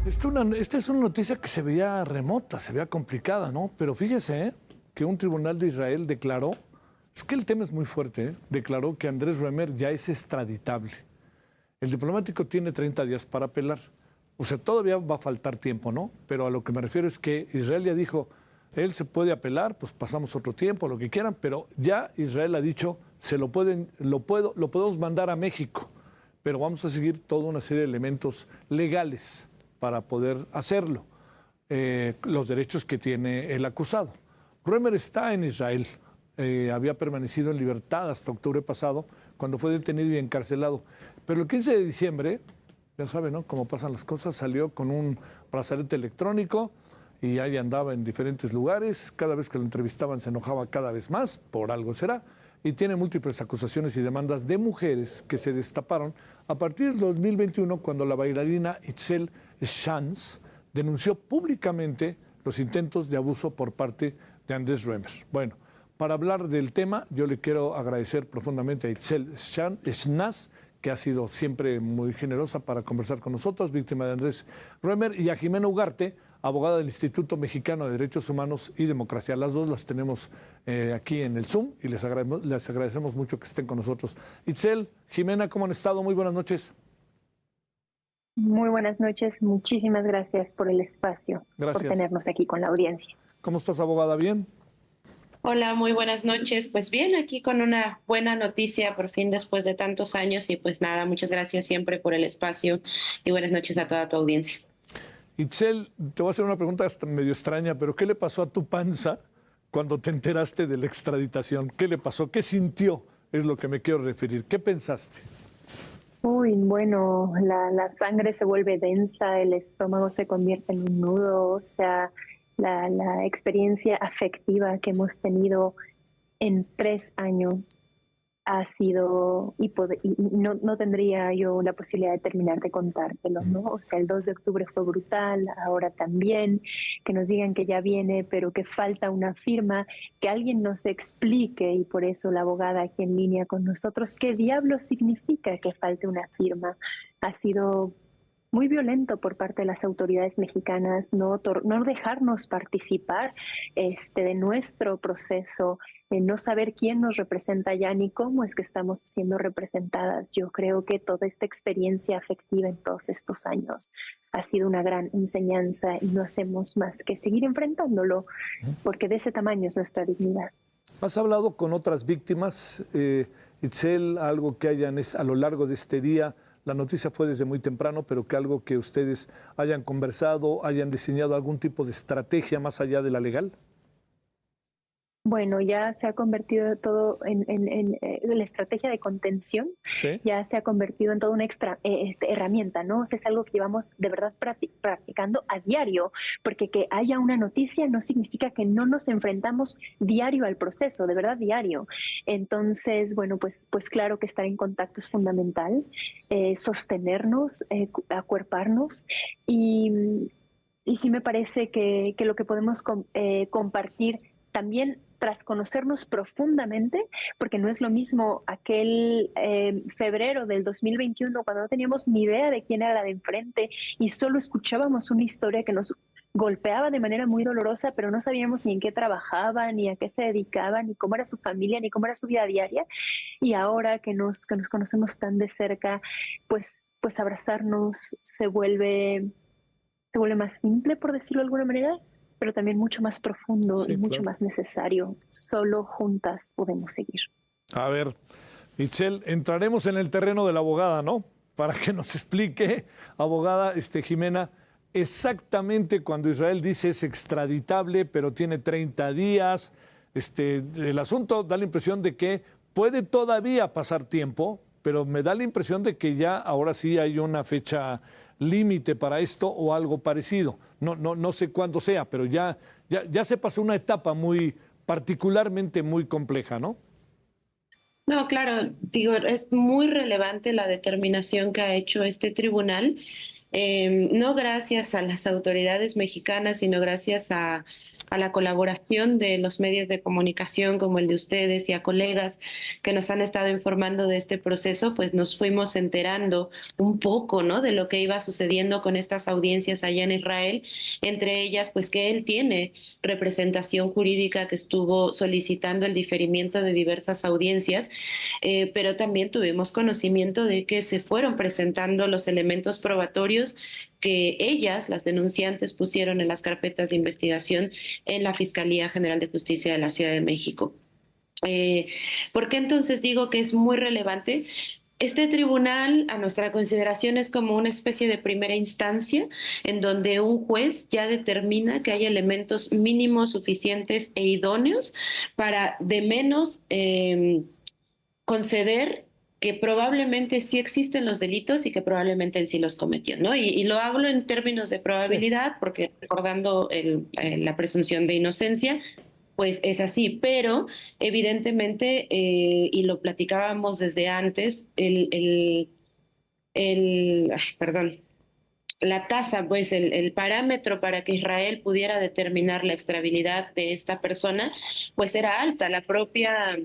Esta es una noticia que se veía remota, se veía complicada, ¿no? Pero fíjese, que un tribunal de Israel declaró, es que el tema es muy fuerte, declaró que Andrés Roemer ya es extraditable. El diplomático tiene 30 días para apelar. O sea, todavía va a faltar tiempo, ¿no? Pero a lo que me refiero es que Israel ya dijo, él se puede apelar, pues pasamos otro tiempo, lo que quieran, pero ya Israel ha dicho, lo podemos mandar a México, pero vamos a seguir toda una serie de elementos legales para poder hacerlo, los derechos que tiene el acusado. Roemer está en Israel, había permanecido en libertad hasta octubre pasado, cuando fue detenido y encarcelado. Pero el 15 de diciembre, ya saben, ¿no?, cómo pasan las cosas, salió con un brazalete electrónico y ahí andaba en diferentes lugares. Cada vez que lo entrevistaban se enojaba cada vez más, por algo será, y tiene múltiples acusaciones y demandas de mujeres que se destaparon a partir del 2021, cuando la bailarina Itzel Schanz denunció públicamente los intentos de abuso por parte de Andrés Roemer. Bueno, para hablar del tema, yo le quiero agradecer profundamente a Itzel Schanz, que ha sido siempre muy generosa para conversar con nosotros, víctima de Andrés Roemer, y a Jimena Ugarte, abogada del Instituto Mexicano de Derechos Humanos y Democracia. Las dos las tenemos aquí en el Zoom y les agradecemos mucho que estén con nosotros. Itzel, Jimena, ¿cómo han estado? Muy buenas noches. Muy buenas noches, muchísimas gracias por el espacio, por Gracias. tenernos aquí con la audiencia. ¿Cómo estás, abogada? ¿Bien? Hola, muy buenas noches. Pues bien, aquí con una buena noticia por fin después de tantos años y pues nada, muchas gracias siempre por el espacio y buenas noches a toda tu audiencia. Itzel, te voy a hacer una pregunta medio extraña, pero ¿qué le pasó a tu panza cuando te enteraste de la extraditación? ¿Qué le pasó? ¿Qué sintió? Es lo que me quiero referir. ¿Qué pensaste? Uy, bueno, la sangre se vuelve densa, el estómago se convierte en un nudo, o sea, la experiencia afectiva que hemos tenido en 3 años ha sido, y no tendría yo la posibilidad de terminar de contártelo, ¿no? O sea, el 2 de octubre fue brutal, ahora también, que nos digan que ya viene, pero que falta una firma, que alguien nos explique, y por eso la abogada aquí en línea con nosotros, ¿qué diablos significa que falte una firma? Ha sido muy violento por parte de las autoridades mexicanas no dejarnos participar de nuestro proceso, no saber quién nos representa ya ni cómo es que estamos siendo representadas. Yo creo que toda esta experiencia afectiva en todos estos años ha sido una gran enseñanza y no hacemos más que seguir enfrentándolo, porque de ese tamaño es nuestra dignidad. ¿Has hablado con otras víctimas, Itzel, algo que hayan a lo largo de este día? La noticia fue desde muy temprano, pero que algo que ustedes hayan conversado, hayan diseñado algún tipo de estrategia más allá de la legal. Bueno, ya se ha convertido todo en la estrategia de contención, ¿Sí? ya se ha convertido en toda una extra herramienta, ¿no? O sea, es algo que llevamos de verdad practicando a diario, porque que haya una noticia no significa que no nos enfrentamos diario al proceso, de verdad diario. Entonces, bueno, pues claro que estar en contacto es fundamental, sostenernos, acuerparnos y sí me parece que lo que podemos compartir también tras conocernos profundamente, porque no es lo mismo aquel febrero del 2021, cuando no teníamos ni idea de quién era la de enfrente y solo escuchábamos una historia que nos golpeaba de manera muy dolorosa, pero no sabíamos ni en qué trabajaba, ni a qué se dedicaba, ni cómo era su familia, ni cómo era su vida diaria. Y ahora que nos conocemos tan de cerca, pues abrazarnos se vuelve más simple, por decirlo de alguna manera, pero también mucho más profundo Sí, y mucho claro. más necesario. Solo juntas podemos seguir. A ver, Itzel, entraremos en el terreno de la abogada, ¿no? Para que nos explique, abogada Jimena, exactamente cuando Israel dice es extraditable, pero tiene 30 días, el asunto da la impresión de que puede todavía pasar tiempo, pero me da la impresión de que ya ahora sí hay una fecha límite para esto o algo parecido. No sé cuándo sea, pero ya se pasó una etapa muy particularmente muy compleja, ¿no? No, claro, digo, es muy relevante la determinación que ha hecho este tribunal, no gracias a las autoridades mexicanas, sino gracias a la colaboración de los medios de comunicación como el de ustedes y a colegas que nos han estado informando de este proceso, pues nos fuimos enterando un poco, ¿no?, de lo que iba sucediendo con estas audiencias allá en Israel, entre ellas, pues que él tiene representación jurídica que estuvo solicitando el diferimiento de diversas audiencias, pero también tuvimos conocimiento de que se fueron presentando los elementos probatorios que ellas, las denunciantes, pusieron en las carpetas de investigación en la Fiscalía General de Justicia de la Ciudad de México. ¿Por qué entonces digo que es muy relevante? Este tribunal, a nuestra consideración, es como una especie de primera instancia en donde un juez ya determina que hay elementos mínimos, suficientes e idóneos para de menos conceder que probablemente sí existen los delitos y que probablemente él sí los cometió, ¿no? Y lo hablo en términos de probabilidad, porque recordando la presunción de inocencia, pues es así, pero evidentemente, y lo platicábamos desde antes, perdón, la tasa, pues el parámetro para que Israel pudiera determinar la extrabilidad de esta persona, pues era alta. La propia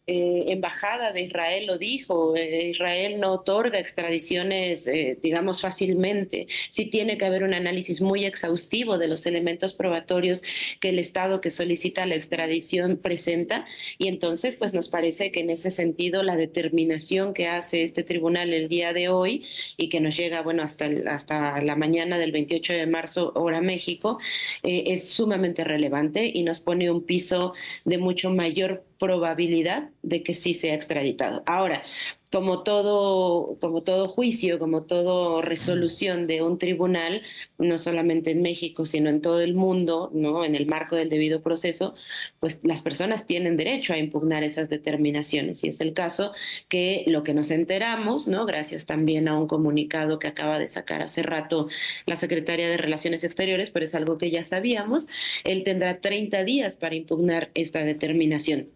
embajada de Israel lo dijo, Israel no otorga extradiciones, digamos, fácilmente. Sí tiene que haber un análisis muy exhaustivo de los elementos probatorios que el Estado que solicita la extradición presenta, y entonces, pues nos parece que en ese sentido la determinación que hace este tribunal el día de hoy y que nos llega, bueno, hasta la mañana del 28 de marzo, hora México, es sumamente relevante y nos pone un piso de mucho mayor probabilidad de que sí sea extraditado. Ahora, como todo juicio, como toda resolución de un tribunal, no solamente en México, sino en todo el mundo, ¿no?, en el marco del debido proceso, pues las personas tienen derecho a impugnar esas determinaciones. Y es el caso que lo que nos enteramos, ¿no?, gracias también a un comunicado que acaba de sacar hace rato la Secretaría de Relaciones Exteriores, pero es algo que ya sabíamos, él tendrá 30 días para impugnar esta determinación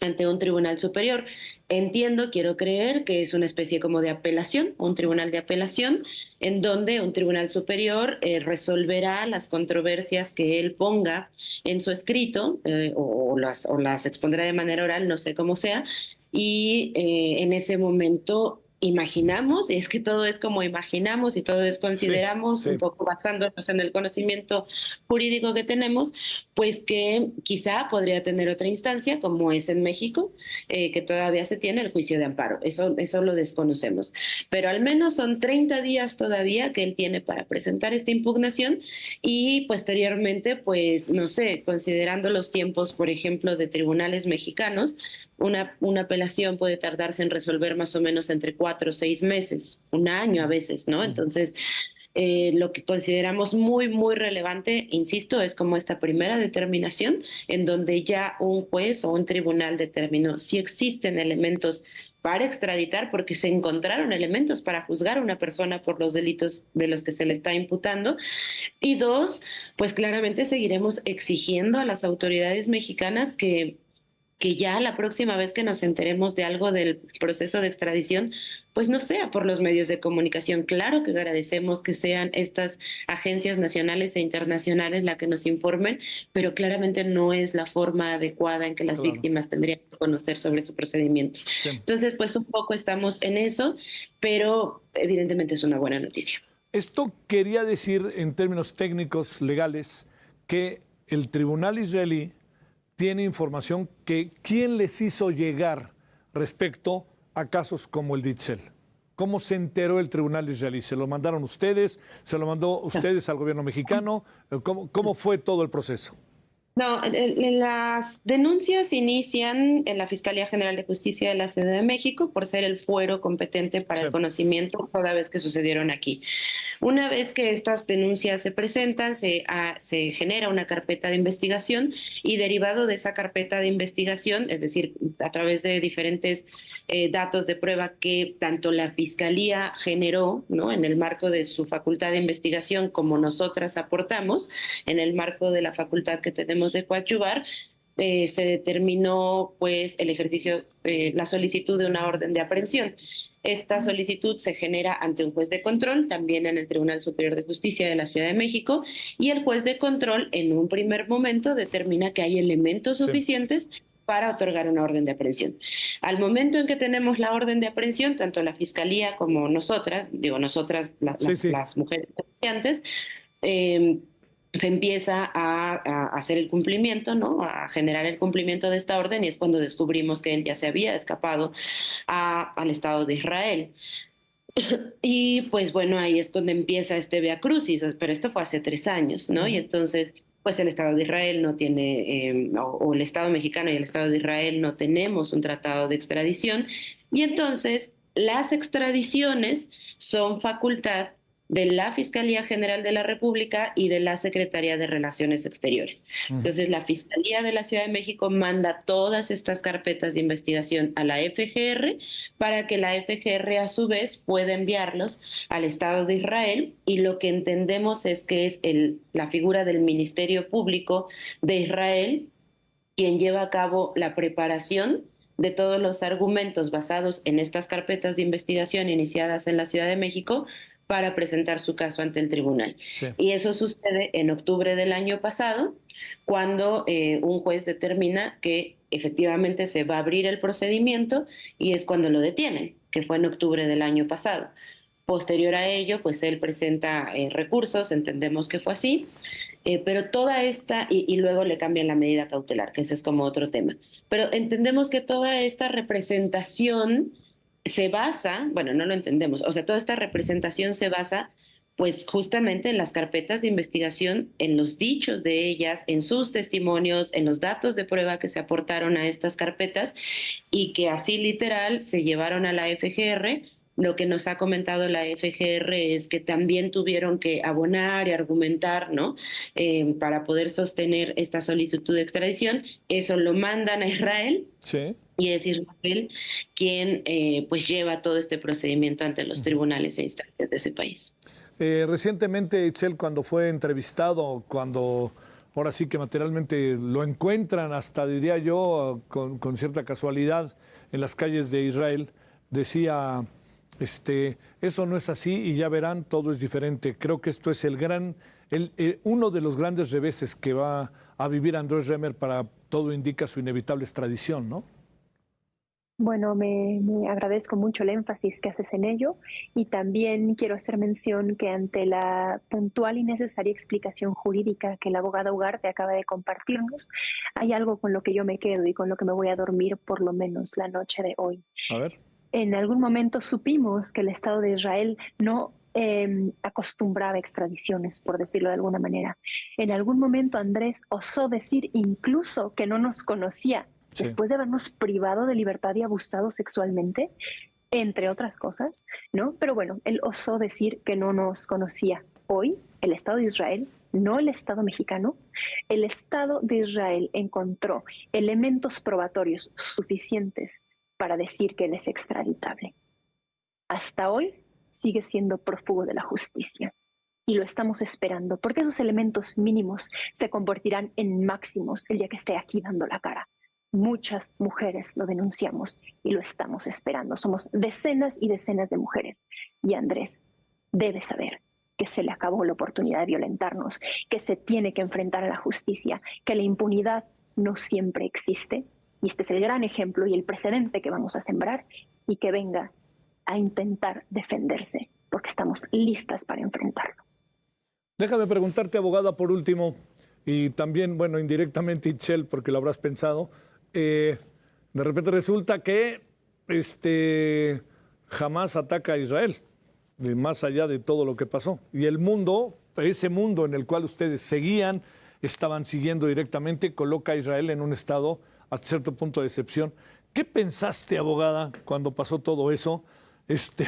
ante un tribunal superior. Entiendo, quiero creer que es una especie como de apelación, un tribunal de apelación, en donde un tribunal superior resolverá las controversias que él ponga en su escrito, o las expondrá de manera oral, no sé cómo sea, y en ese momento imaginamos, y es que todo es como imaginamos y todo es consideramos, Sí, un sí. poco basándonos en el conocimiento jurídico que tenemos, pues que quizá podría tener otra instancia, como es en México, que todavía se tiene el juicio de amparo. Eso lo desconocemos. Pero al menos son 30 días todavía que él tiene para presentar esta impugnación, y posteriormente, pues, no sé, considerando los tiempos, por ejemplo, de tribunales mexicanos, una apelación puede tardarse en resolver más o menos entre 4 o 6 meses, un año a veces, ¿no? Entonces, lo que consideramos muy, muy relevante, insisto, es como esta primera determinación en donde ya un juez o un tribunal determinó si existen elementos para extraditar, porque se encontraron elementos para juzgar a una persona por los delitos de los que se le está imputando. Y dos, pues claramente seguiremos exigiendo a las autoridades mexicanas que ya la próxima vez que nos enteremos de algo del proceso de extradición, pues no sea por los medios de comunicación. Claro que agradecemos que sean estas agencias nacionales e internacionales las que nos informen, pero claramente no es la forma adecuada en que las Claro. víctimas tendrían que conocer sobre su procedimiento. Sí. Entonces, pues un poco estamos en eso, pero evidentemente es una buena noticia. Esto quería decir, en términos técnicos legales, que el tribunal israelí tiene información que quién les hizo llegar respecto a casos como el de Itzel. ¿Cómo se enteró el tribunal israelí? ¿Se lo mandaron ustedes? ¿Se lo mandó ustedes al gobierno mexicano? ¿Cómo fue todo el proceso? No, las denuncias inician en la Fiscalía General de Justicia de la Ciudad de México por ser el fuero competente para Sí. el conocimiento toda vez que sucedieron aquí. Una vez que estas denuncias se presentan, se genera una carpeta de investigación, y derivado de esa carpeta de investigación, es decir, a través de diferentes datos de prueba que tanto la Fiscalía generó, ¿no?, en el marco de su facultad de investigación, como nosotras aportamos en el marco de la facultad que tenemos de coadyuvar, se determinó pues el ejercicio, la solicitud de una orden de aprehensión. Esta solicitud se genera ante un juez de control, también en el Tribunal Superior de Justicia de la Ciudad de México, y el juez de control en un primer momento determina que hay elementos suficientes para otorgar una orden de aprehensión. Al momento en que tenemos la orden de aprehensión, tanto la Fiscalía como nosotras, digo nosotras, las mujeres denunciantes, se empieza a hacer el cumplimiento, ¿no? A generar el cumplimiento de esta orden, y es cuando descubrimos que él ya se había escapado al Estado de Israel. Y pues bueno, ahí es cuando empieza este Vía Crucis, pero esto fue hace 3 años, ¿no? Y entonces, pues el Estado de Israel no tiene, o el Estado mexicano y el Estado de Israel no tenemos un tratado de extradición, y entonces las extradiciones son facultad de la Fiscalía General de la República y de la Secretaría de Relaciones Exteriores. Entonces, la Fiscalía de la Ciudad de México manda todas estas carpetas de investigación a la FGR para que la FGR a su vez pueda enviarlos al Estado de Israel, y lo que entendemos es que es la figura del Ministerio Público de Israel quien lleva a cabo la preparación de todos los argumentos basados en estas carpetas de investigación iniciadas en la Ciudad de México para presentar su caso ante el tribunal. Sí. Y eso sucede en octubre del año pasado, cuando un juez determina que efectivamente se va a abrir el procedimiento, y es cuando lo detienen, que fue en octubre del año pasado. Posterior a ello, pues él presenta recursos, entendemos que fue así, pero toda esta, y luego le cambian la medida cautelar, que ese es como otro tema. Pero entendemos que toda esta representación se basa, bueno, no lo entendemos, o sea, toda esta representación se basa pues justamente en las carpetas de investigación, en los dichos de ellas, en sus testimonios, en los datos de prueba que se aportaron a estas carpetas, y que así literal se llevaron a la FGR. Lo que nos ha comentado la FGR es que también tuvieron que abonar y argumentar, ¿no? Para poder sostener esta solicitud de extradición. Eso lo mandan a Israel. Sí. Y es Israel quien pues lleva todo este procedimiento ante los tribunales e instancias de ese país. Recientemente, Itzel, cuando fue entrevistado, cuando ahora sí que materialmente lo encuentran, hasta diría yo, con cierta casualidad, en las calles de Israel, decía, eso no es así y ya verán, todo es diferente. Creo que esto es uno de los grandes reveses que va a vivir Andrés Remer, para todo indica su inevitable extradición, ¿no? Bueno, me agradezco mucho el énfasis que haces en ello, y también quiero hacer mención que ante la puntual y necesaria explicación jurídica que la abogada Ugarte acaba de compartirnos, hay algo con lo que yo me quedo y con lo que me voy a dormir por lo menos la noche de hoy. A ver. En algún momento supimos que el Estado de Israel no acostumbraba extradiciones, por decirlo de alguna manera. En algún momento Andrés osó decir incluso que no nos conocía, sí, después de habernos privado de libertad y abusado sexualmente, entre otras cosas, ¿no? Pero bueno, él osó decir que no nos conocía. Hoy, el Estado de Israel, no el Estado mexicano, el Estado de Israel encontró elementos probatorios suficientes para decir que él es extraditable. Hasta hoy sigue siendo prófugo de la justicia, y lo estamos esperando, porque esos elementos mínimos se convertirán en máximos el día que esté aquí dando la cara. Muchas mujeres lo denunciamos y lo estamos esperando. Somos decenas y decenas de mujeres, y Andrés debe saber que se le acabó la oportunidad de violentarnos, que se tiene que enfrentar a la justicia, que la impunidad no siempre existe. Y este es el gran ejemplo y el precedente que vamos a sembrar, y que venga a intentar defenderse, porque estamos listas para enfrentarlo. Déjame preguntarte, abogada, por último, y también, bueno, indirectamente, Itzel, porque lo habrás pensado, de repente resulta que Hamás ataca a Israel, más allá de todo lo que pasó. Y el mundo, ese mundo en el cual ustedes seguían, estaban siguiendo directamente, coloca a Israel en un estado a cierto punto de excepción. ¿Qué pensaste, abogada, cuando pasó todo eso?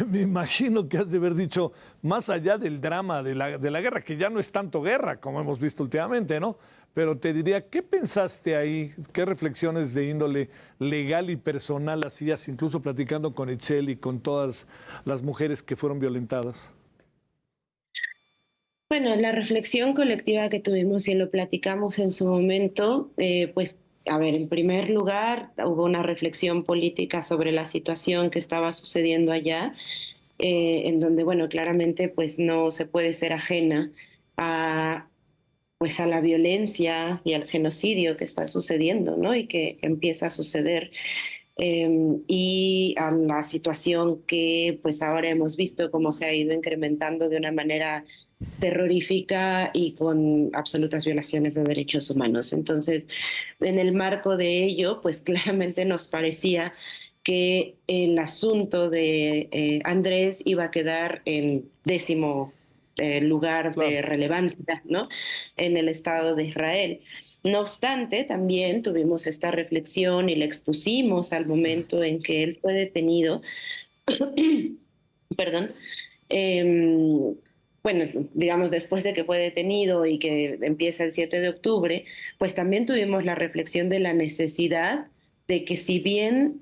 Me imagino que has de haber dicho, más allá del drama de la guerra, que ya no es tanto guerra como hemos visto últimamente, ¿no? Pero te diría, ¿qué pensaste ahí? ¿Qué reflexiones de índole legal y personal hacías, incluso platicando con Itzel y con todas las mujeres que fueron violentadas? Bueno, la reflexión colectiva que tuvimos, y lo platicamos en su momento, pues a ver, en primer lugar, hubo una reflexión política sobre la situación que estaba sucediendo allá, en donde, bueno, claramente pues no se puede ser ajena a, pues a la violencia y al genocidio que está sucediendo, ¿no? Y que empieza a suceder, y a la situación que pues ahora hemos visto cómo se ha ido incrementando de una manera terrorífica y con absolutas violaciones de derechos humanos. Entonces, en el marco de ello, pues claramente nos parecía que el asunto de Andrés iba a quedar en décimo lugar de Claro. relevancia, ¿no? En el Estado de Israel. No obstante, también tuvimos esta reflexión y la expusimos al momento en que él fue detenido, perdón, eh, bueno, digamos, después de que fue detenido y que empieza el 7 de octubre, pues también tuvimos la reflexión de la necesidad de que si bien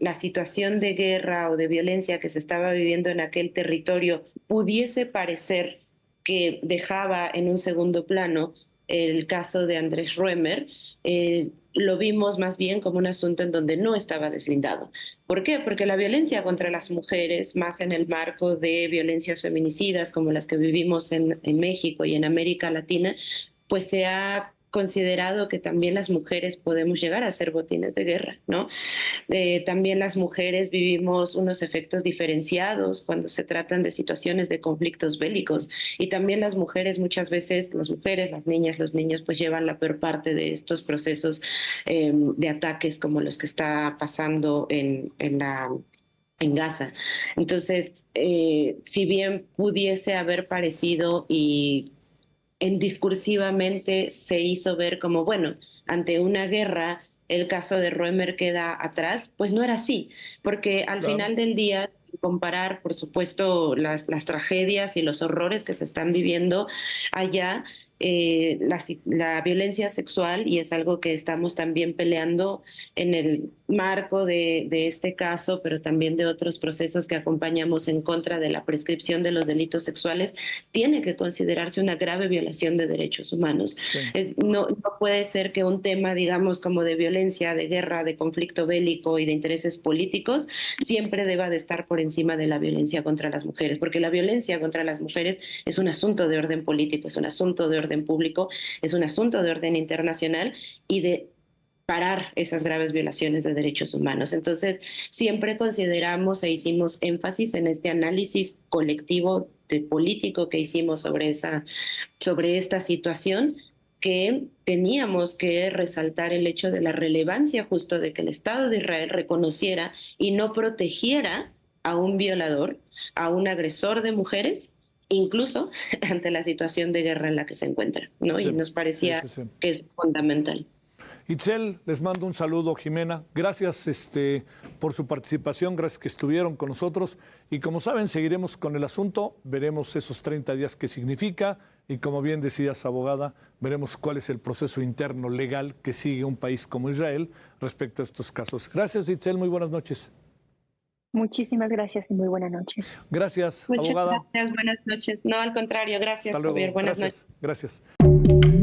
la situación de guerra o de violencia que se estaba viviendo en aquel territorio pudiese parecer que dejaba en un segundo plano el caso de Andrés Ruemer, lo vimos más bien como un asunto en donde no estaba deslindado. ¿Por qué? Porque la violencia contra las mujeres, más en el marco de violencias feminicidas como las que vivimos en México y en América Latina, pues se ha considerado que también las mujeres podemos llegar a ser botines de guerra, ¿no? También las mujeres vivimos unos efectos diferenciados cuando se tratan de situaciones de conflictos bélicos y también las mujeres muchas veces, las mujeres, las niñas, los niños pues llevan la peor parte de estos procesos de ataques como los que está pasando en Gaza. Entonces, si bien pudiese haber parecido y en discursivamente se hizo ver como, bueno, ante una guerra el caso de Roemer queda atrás, pues no era así, porque al Claro. final del día, comparar, por supuesto, las tragedias y los horrores que se están viviendo allá, la violencia sexual, y es algo que estamos también peleando en el marco de este caso, pero también de otros procesos que acompañamos en contra de la prescripción de los delitos sexuales, tiene que considerarse una grave violación de derechos humanos. Sí. No puede ser que un tema, digamos, como de violencia, de guerra, de conflicto bélico y de intereses políticos, siempre deba de estar por encima de la violencia contra las mujeres, porque la violencia contra las mujeres es un asunto de orden político, es un asunto de orden público, es un asunto de orden internacional y de parar esas graves violaciones de derechos humanos. Entonces, siempre consideramos e hicimos énfasis en este análisis colectivo de político que hicimos sobre esta situación, que teníamos que resaltar el hecho de la relevancia justo de que el Estado de Israel reconociera y no protegiera a un violador, a un agresor de mujeres, incluso ante la situación de guerra en la que se encuentra, ¿no? Sí, Y nos sí, parecía sí, sí. que es fundamental. Itzel, les mando un saludo, Jimena. Gracias por su participación, gracias que estuvieron con nosotros. Y como saben, seguiremos con el asunto, veremos esos 30 días qué significa y como bien decías, abogada, veremos cuál es el proceso interno legal que sigue un país como Israel respecto a estos casos. Gracias, Itzel, muy buenas noches. Muchísimas gracias y muy buena noche. Gracias, Muchas abogada. gracias, buenas noches. No, al contrario, Hasta gracias, luego. Javier, buenas noches. Gracias, gracias.